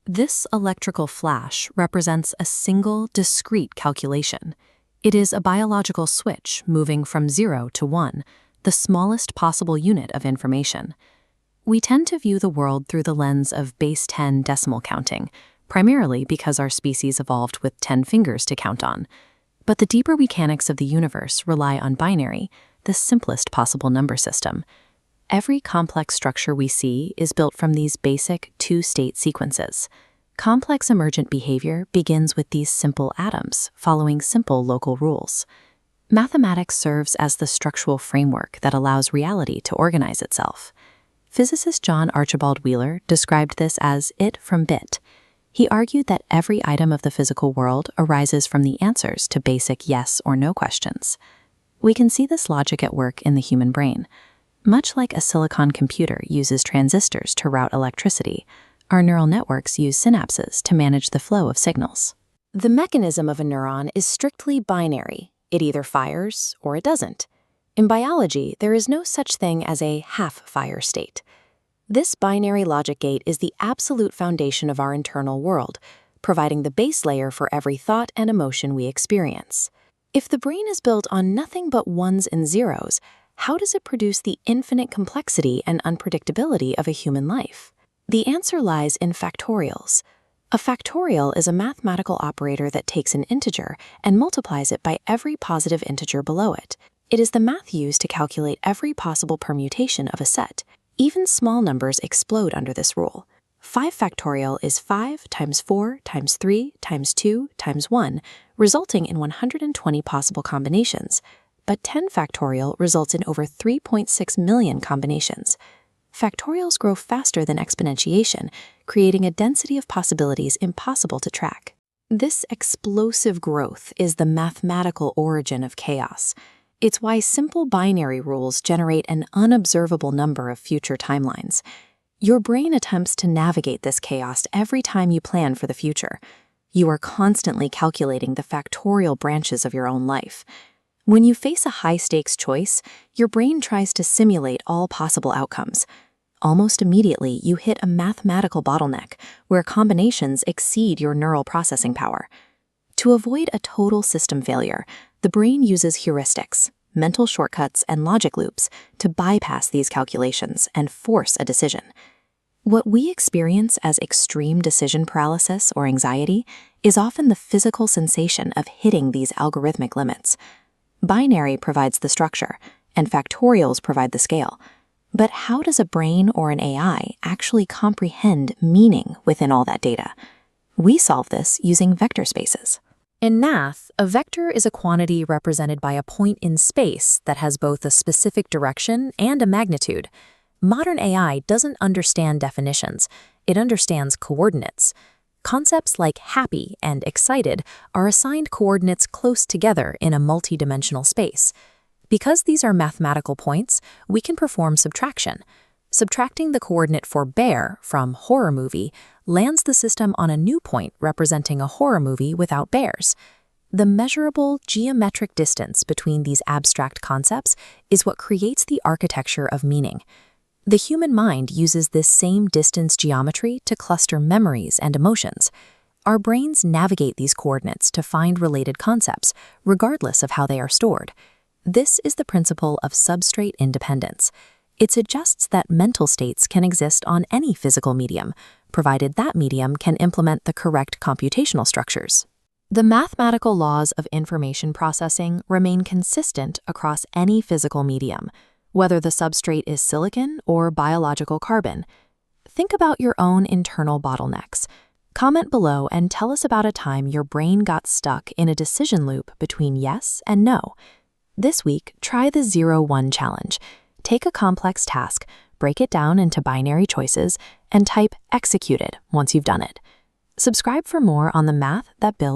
This electrical flash represents a single, discrete calculation. It is a biological switch moving from 0 to 1, the smallest possible unit of information. We tend to view the world through the lens of base 10 decimal counting, primarily because our species evolved with 10 fingers to count on. But the deeper mechanics of the universe rely on binary, the simplest possible number system. Every complex structure we see is built from these basic two-state sequences. Complex emergent behavior begins with these simple atoms, following simple local rules. Mathematics serves as the structural framework that allows reality to organize itself. Physicist John Archibald Wheeler described this as it from bit. He argued that every item of the physical world arises from the answers to basic yes or no questions. We can see this logic at work in the human brain. Much like a silicon computer uses transistors to route electricity, our neural networks use synapses to manage the flow of signals. The mechanism of a neuron is strictly binary. It either fires or it doesn't. In biology, there is no such thing as a half-fire state. This binary logic gate is the absolute foundation of our internal world, providing the base layer for every thought and emotion we experience. If the brain is built on nothing but ones and zeros, how does it produce the infinite complexity and unpredictability of a human life? The answer lies in factorials. A factorial is a mathematical operator that takes an integer and multiplies it by every positive integer below it. It is the math used to calculate every possible permutation of a set. Even small numbers explode under this rule. 5 factorial is 5 times 4 times 3 times 2 times 1, resulting in 120 possible combinations. But 10 factorial results in over 3.6 million combinations. Factorials grow faster than exponentiation, creating a density of possibilities impossible to track. This explosive growth is the mathematical origin of chaos. It's why simple binary rules generate an unobservable number of future timelines. Your brain attempts to navigate this chaos every time you plan for the future. You are constantly calculating the factorial branches of your own life. When you face a high-stakes choice, your brain tries to simulate all possible outcomes. Almost immediately, you hit a mathematical bottleneck where combinations exceed your neural processing power. To avoid a total system failure, the brain uses heuristics, mental shortcuts, and logic loops to bypass these calculations and force a decision. What we experience as extreme decision paralysis or anxiety is often the physical sensation of hitting these algorithmic limits. Binary provides the structure, and factorials provide the scale. But how does a brain or an AI actually comprehend meaning within all that data? We solve this using vector spaces. In math, a vector is a quantity represented by a point in space that has both a specific direction and a magnitude. Modern AI doesn't understand definitions. It understands coordinates. Concepts like happy and excited are assigned coordinates close together in a multidimensional space. Because these are mathematical points, we can perform subtraction. Subtracting the coordinate for bear from horror movie lands the system on a new point representing a horror movie without bears. The measurable geometric distance between these abstract concepts is what creates the architecture of meaning. The human mind uses this same distance geometry to cluster memories and emotions. Our brains navigate these coordinates to find related concepts, regardless of how they are stored. This is the principle of substrate independence. It suggests that mental states can exist on any physical medium, provided that medium can implement the correct computational structures. The mathematical laws of information processing remain consistent across any physical medium, whether the substrate is silicon or biological carbon. Think about your own internal bottlenecks. Comment below and tell us about a time your brain got stuck in a decision loop between yes and no. This week, try the 0-1 challenge. Take a complex task, break it down into binary choices, and type executed once you've done it. Subscribe for more on the math that builds